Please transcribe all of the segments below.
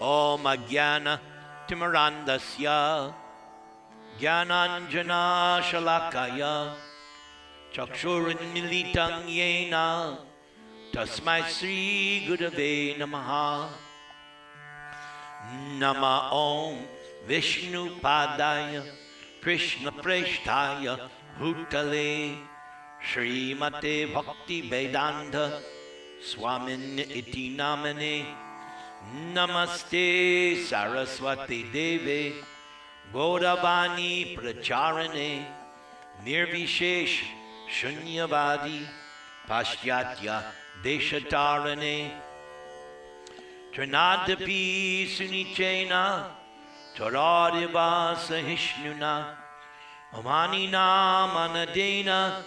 Om Ajnana Timirandasya Jnananjana Shalakaya Chakshurunmilitam Yena Tasmai Sri Gurave Namaha. Nama Om Vishnu Padaya Krishna Preshtaya Bhutale Srimate Bhakti Vedanta Swamin Iti Namane Namaste Saraswati Deve Gauravani Pracharane Nirvishesh Shunyavadi Paschatya Deshatarane Trinadapi Sunichena Taradeva Sahishnuna Amanina Manadena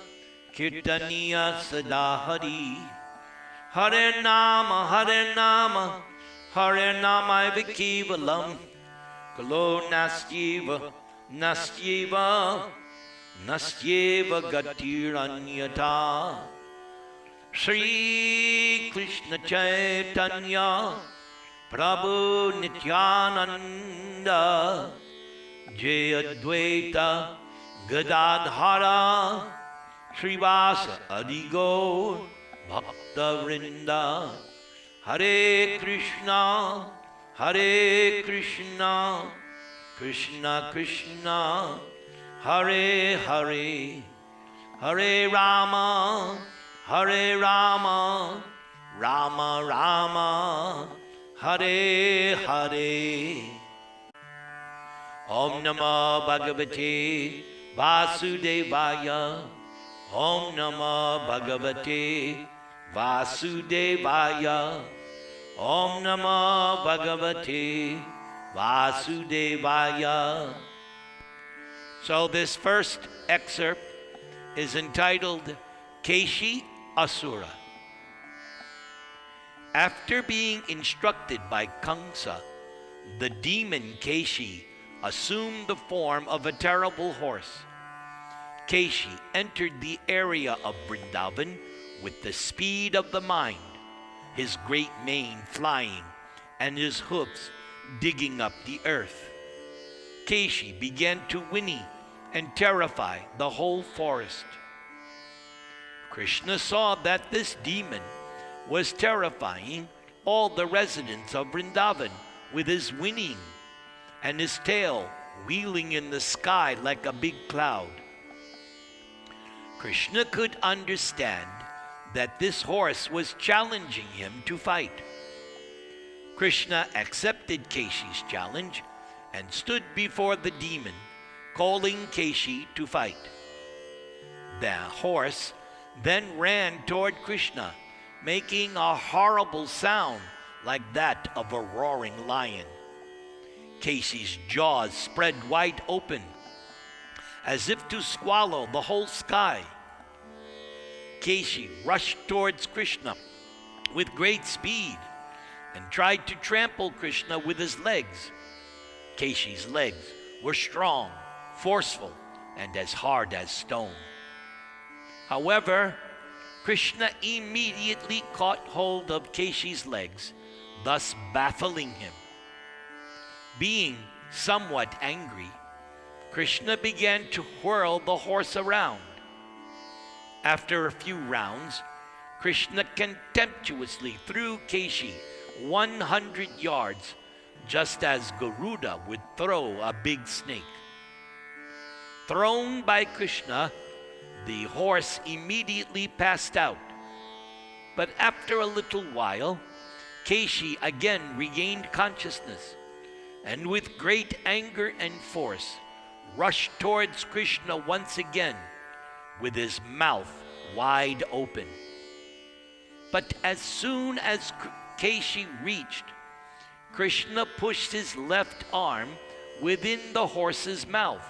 Kirtaniya Sadahari Hare Nama Hare Nama Hare Nama Vikivalam Kalo Nastyeva Nastyeva Nastyeva Gatiranyata Sri Krishna Chaitanya Prabhu Nityananda Jai Advaita Gadadhara Srivasa Adigo Bhakta Vrinda Hare Krishna Krishna Krishna Hare Hare Hare Rama Rama Rama Hare Hare. Om Namah Bhagavate Vasudevaya. Om Namah Bhagavate Vasudevaya. Om Namah Bhagavate Vasudevaya. So this first excerpt is entitled Keishi Asura. After being instructed by Kamsa, the demon Keishi assumed the form of a terrible horse. Keishi entered the area of Vrindavan with the speed of the mind, his great mane flying and his hoofs digging up the earth. Keishi began to whinny and terrify the whole forest. Krishna saw that this demon was terrifying all the residents of Vrindavan with his whinnying and his tail wheeling in the sky like a big cloud. Krishna could understand that this horse was challenging him to fight. Krishna accepted Keishi's challenge and stood before the demon, calling Keishi to fight. The horse then ran toward Krishna, making a horrible sound like that of a roaring lion. Keishi's jaws spread wide open, as if to swallow the whole sky. Keishi rushed towards Krishna with great speed and tried to trample Krishna with his legs. Keishi's legs were strong, forceful, and as hard as stone. However, Krishna immediately caught hold of Keishi's legs, thus baffling him. Being somewhat angry, Krishna began to whirl the horse around. After a few rounds, Krishna contemptuously threw Keishi 100 yards, just as Garuda would throw a big snake. Thrown by Krishna, the horse immediately passed out. But after a little while, Keishi again regained consciousness, and with great anger and force, rushed towards Krishna once again, with his mouth wide open. But as soon as Keishi reached, Krishna pushed his left arm within the horse's mouth,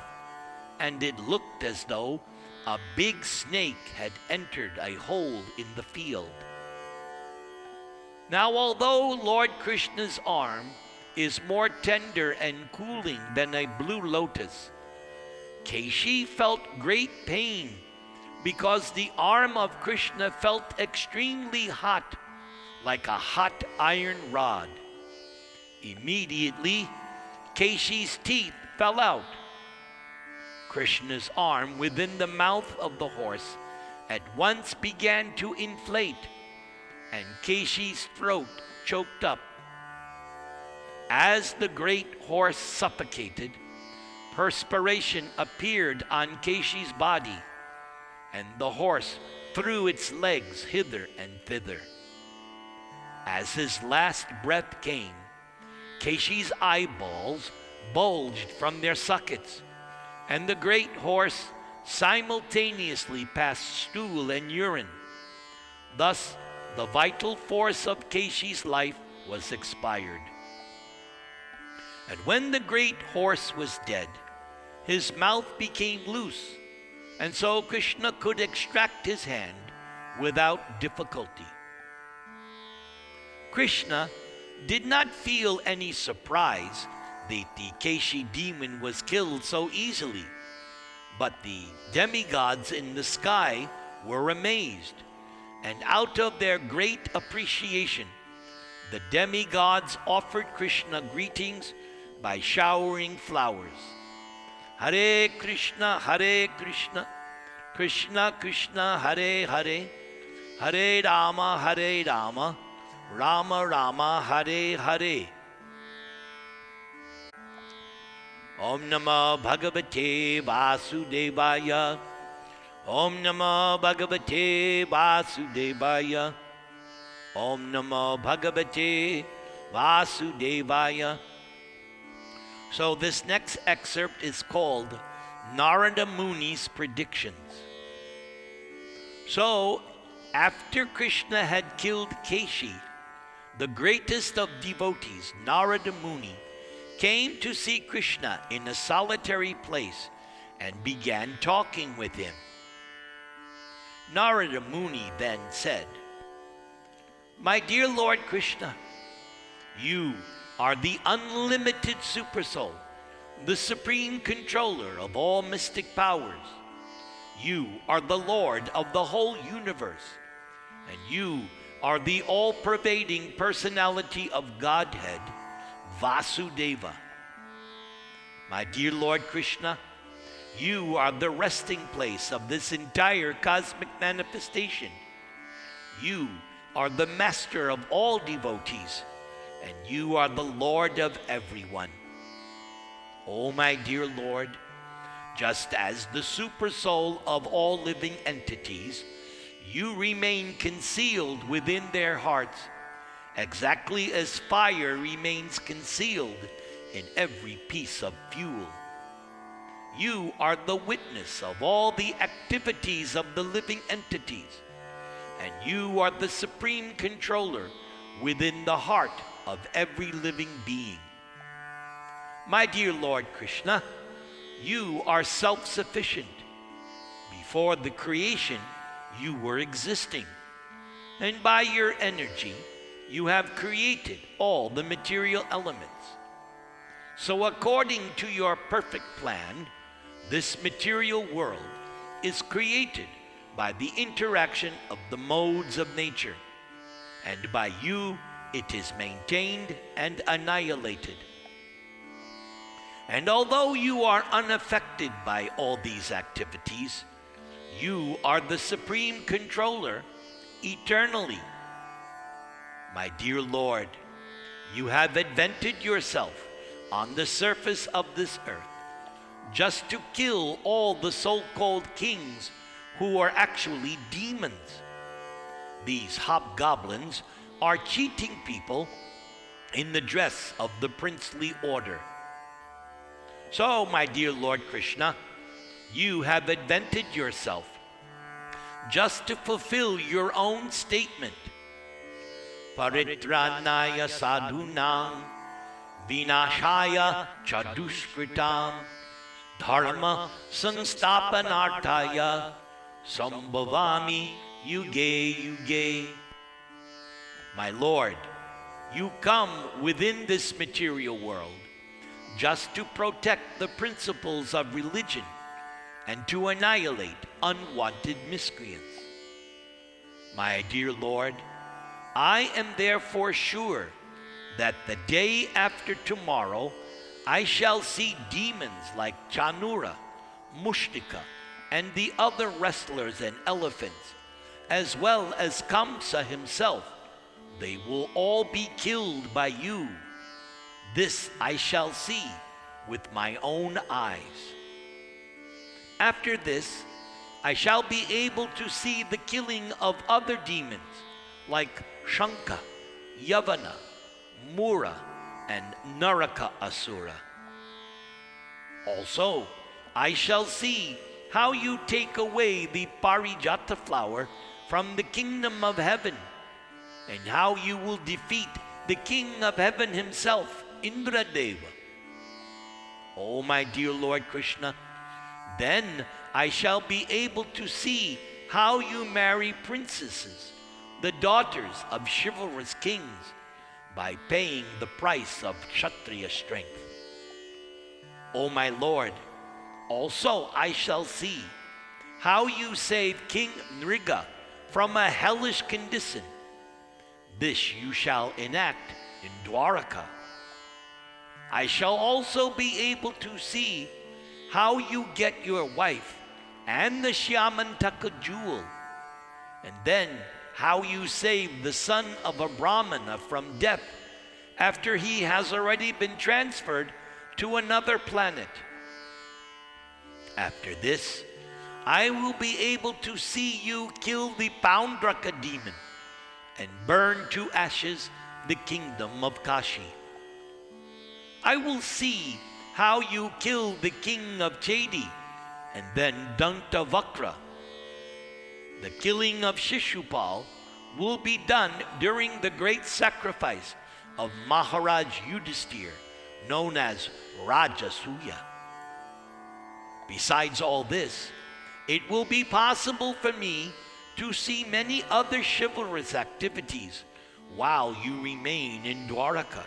and it looked as though a big snake had entered a hole in the field. Now, although Lord Krishna's arm is more tender and cooling than a blue lotus, Keishi felt great pain because the arm of Krishna felt extremely hot, like a hot iron rod. Immediately, Keishi's teeth fell out. Krishna's arm within the mouth of the horse at once began to inflate, and Keishi's throat choked up. As the great horse suffocated, perspiration appeared on Keishi's body, and the horse threw its legs hither and thither. As his last breath came, Keishi's eyeballs bulged from their sockets, and the great horse simultaneously passed stool and urine. Thus, the vital force of Keishi's life was expired. And when the great horse was dead, his mouth became loose, and so Krishna could extract his hand without difficulty. Krishna did not feel any surprise that the Keishi demon was killed so easily, but the demigods in the sky were amazed, and out of their great appreciation, the demigods offered Krishna greetings by showering flowers. Hare Krishna, Krishna Krishna, Hare Hare, Hare Rama, Rama Rama, Hare Hare. Om Namah Bhagavate Vasudevaya. Om Namah Bhagavate Vasudevaya. Om Namah Bhagavate Vasudevaya. So this next excerpt is called Naranda Muni's Predictions. So, after Krishna had killed Keishi, the greatest of devotees, Narada Muni, came to see Krishna in a solitary place and began talking with him. Narada Muni then said, "My dear Lord Krishna, you are the unlimited supersoul, the supreme controller of all mystic powers. You are the Lord of the whole universe, and you are the all-pervading personality of Godhead, Vasudeva. My dear Lord Krishna, you are the resting place of this entire cosmic manifestation. You are the master of all devotees, and you are the Lord of everyone. Oh, my dear Lord, just as the supersoul of all living entities, you remain concealed within their hearts, exactly as fire remains concealed in every piece of fuel. You are the witness of all the activities of the living entities, and you are the supreme controller within the heart of every living being. My dear Lord Krishna, you are self-sufficient. Before the creation, you were existing, and by your energy, you have created all the material elements. So according to your perfect plan, this material world is created by the interaction of the modes of nature, and by you it is maintained and annihilated. And although you are unaffected by all these activities, you are the supreme controller eternally. My dear Lord, you have invented yourself on the surface of this earth just to kill all the so-called kings who are actually demons. These hobgoblins are cheating people in the dress of the princely order. So, my dear Lord Krishna, you have invented yourself just to fulfill your own statement. Paritranaya sadhunam vinashaya chadushkritam dharma samstapanarthaya sambhavami yuge yuge. My Lord, you come within this material world just to protect the principles of religion and to annihilate unwanted miscreants. My dear Lord, I am therefore sure that the day after tomorrow I shall see demons like Chanura, Mushtika, and the other wrestlers and elephants, as well as Kamsa himself. They will all be killed by you. This I shall see with my own eyes. After this, I shall be able to see the killing of other demons like Shanka, Yavana, Mura, and Naraka Asura. Also, I shall see how you take away the Parijata flower from the kingdom of heaven, and how you will defeat the king of heaven himself, Indradeva. Oh, my dear Lord Krishna, then I shall be able to see how you marry princesses, the daughters of chivalrous kings, by paying the price of Kshatriya strength. O my Lord, also I shall see how you save King Nriga from a hellish condition. This you shall enact in Dwaraka. I shall also be able to see how you get your wife and the Shyamantaka jewel, and then how you save the son of a Brahmana from death after he has already been transferred to another planet. After this, I will be able to see you kill the Poundraka demon and burn to ashes the kingdom of Kashi. I will see how you kill the king of Chedi and then Dantavakra. The killing of Shishupal will be done during the great sacrifice of Maharaj Yudhisthira, known as Rajasuya. Besides all this, it will be possible for me to see many other chivalrous activities while you remain in Dwaraka.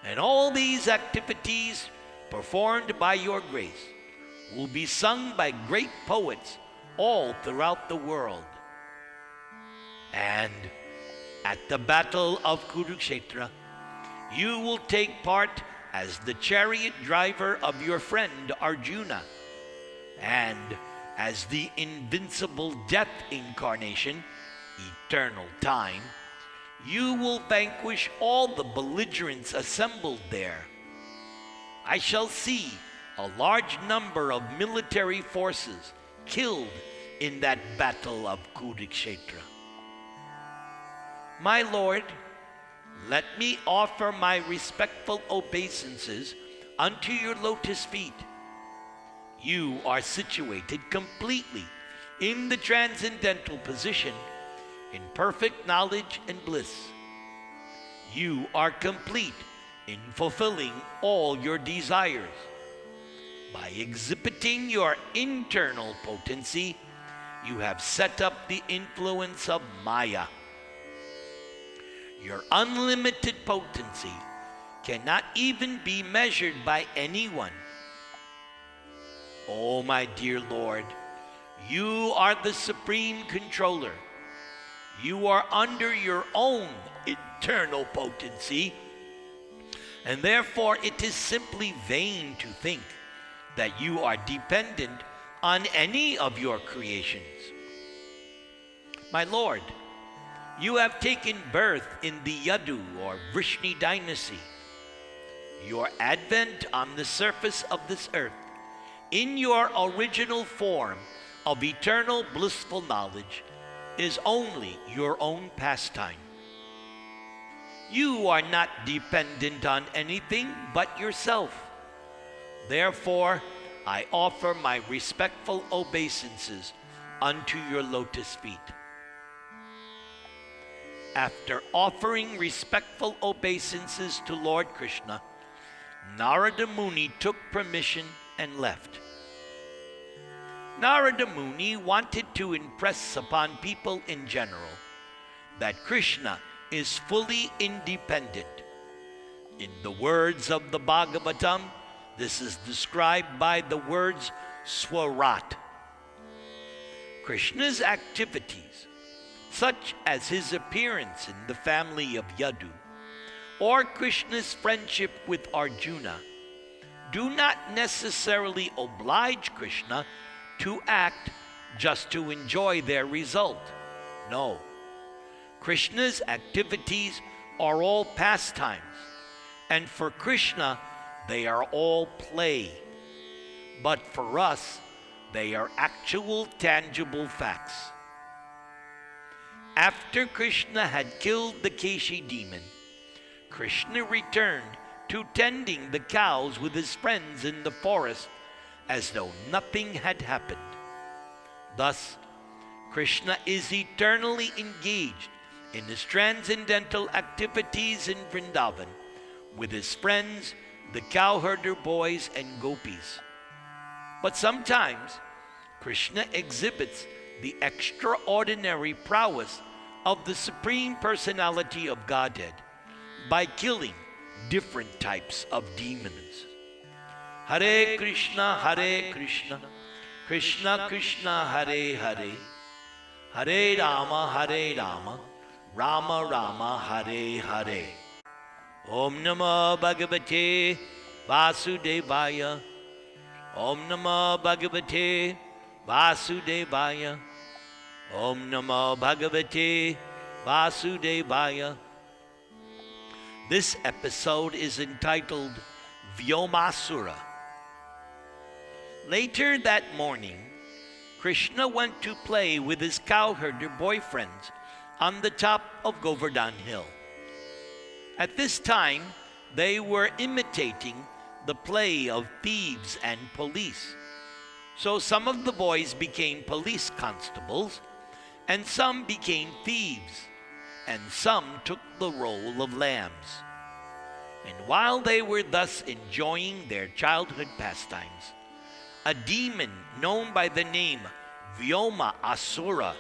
And all these activities performed by your grace will be sung by great poets all throughout the world. And at the battle of Kurukshetra, you will take part as the chariot driver of your friend Arjuna, and as the invincible death incarnation, eternal time, you will vanquish all the belligerents assembled there. I shall see a large number of military forces killed in that battle of Kurukshetra. My Lord, let me offer my respectful obeisances unto your lotus feet. You are situated completely in the transcendental position, in perfect knowledge and bliss. You are complete in fulfilling all your desires. By exhibiting your internal potency, you have set up the influence of Maya. Your unlimited potency cannot even be measured by anyone. Oh, my dear Lord, you are the supreme controller. You are under your own eternal potency, and therefore it is simply vain to think that you are dependent on any of your creations. My Lord, you have taken birth in the Yadu or Vrishni dynasty. Your advent on the surface of this earth, in your original form of eternal blissful knowledge, is only your own pastime. You are not dependent on anything but yourself. Therefore, I offer my respectful obeisances unto your lotus feet. After offering respectful obeisances to Lord Krishna, Narada Muni took permission and left. Narada Muni wanted to impress upon people in general that Krishna is fully independent. In the words of the Bhagavatam, this is described by the words Swarat. Krishna's activities, such as his appearance in the family of Yadu or Krishna's friendship with Arjuna do not necessarily oblige Krishna to act just to enjoy their result. No. Krishna's activities are all pastimes, and for Krishna, they are all play. But for us, they are actual, tangible facts. After Krishna had killed the Keishi demon, Krishna returned to tending the cows with his friends in the forest as though nothing had happened. Thus, Krishna is eternally engaged in his transcendental activities in Vrindavan with his friends, the cowherder boys and gopis. But sometimes, Krishna exhibits the extraordinary prowess of the Supreme Personality of Godhead by killing different types of demons. Hare Krishna, Krishna Krishna, Hare Hare, Hare Rama, Rama Rama, Hare Hare. Om Namo Bhagavate Vasudevaya. Om Namo Bhagavate Vasudevaya. Om Namo Bhagavate Vasudevaya. This episode is entitled Vyomasura. Later that morning, Krishna went to play with his cowherder boyfriends on the top of Govardhan Hill. At this time, they were imitating the play of thieves and police. So some of the boys became police constables, and some became thieves, and some took the role of lambs. And while they were thus enjoying their childhood pastimes, a demon known by the name Vyomasura,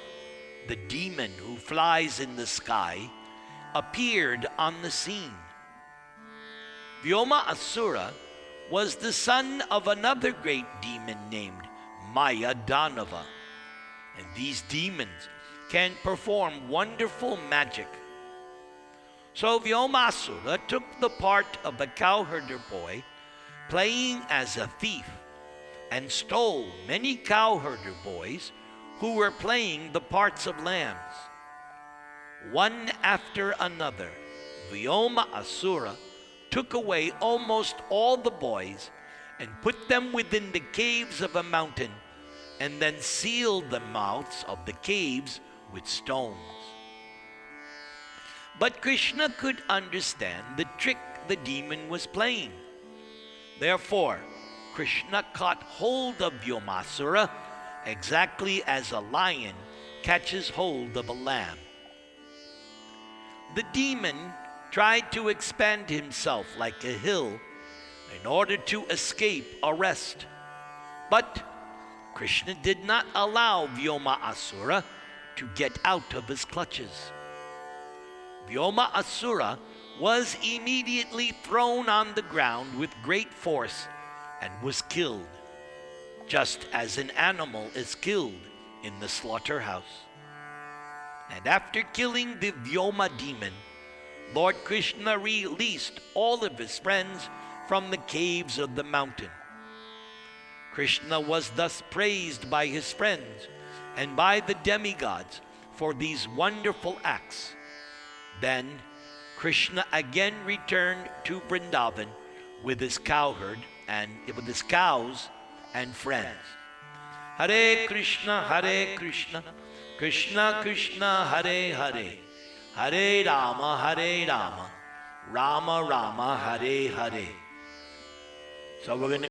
the demon who flies in the sky, appeared on the scene. Vyomasura was the son of another great demon named Maya Danava, and these demons can perform wonderful magic. So Vyomasura took the part of a cowherder boy playing as a thief and stole many cowherder boys who were playing the parts of lambs. One after another, Vyomasura took away almost all the boys and put them within the caves of a mountain, and then sealed the mouths of the caves with stones. But Krishna could understand the trick the demon was playing. Therefore, Krishna caught hold of Vyomasura exactly as a lion catches hold of a lamb. The demon tried to expand himself like a hill in order to escape arrest. But Krishna did not allow Vyomasura to get out of his clutches. Vyomasura was immediately thrown on the ground with great force and was killed, just as an animal is killed in the slaughterhouse. And after killing the Vyoma demon, Lord Krishna released all of his friends from the caves of the mountain. Krishna was thus praised by his friends and by the demigods for these wonderful acts. Then Krishna again returned to Vrindavan with his cowherd and with his cows and friends. Hare Krishna, Krishna Krishna, Hare Hare, Hare Rama, Rama Rama, Hare Hare. So we're going to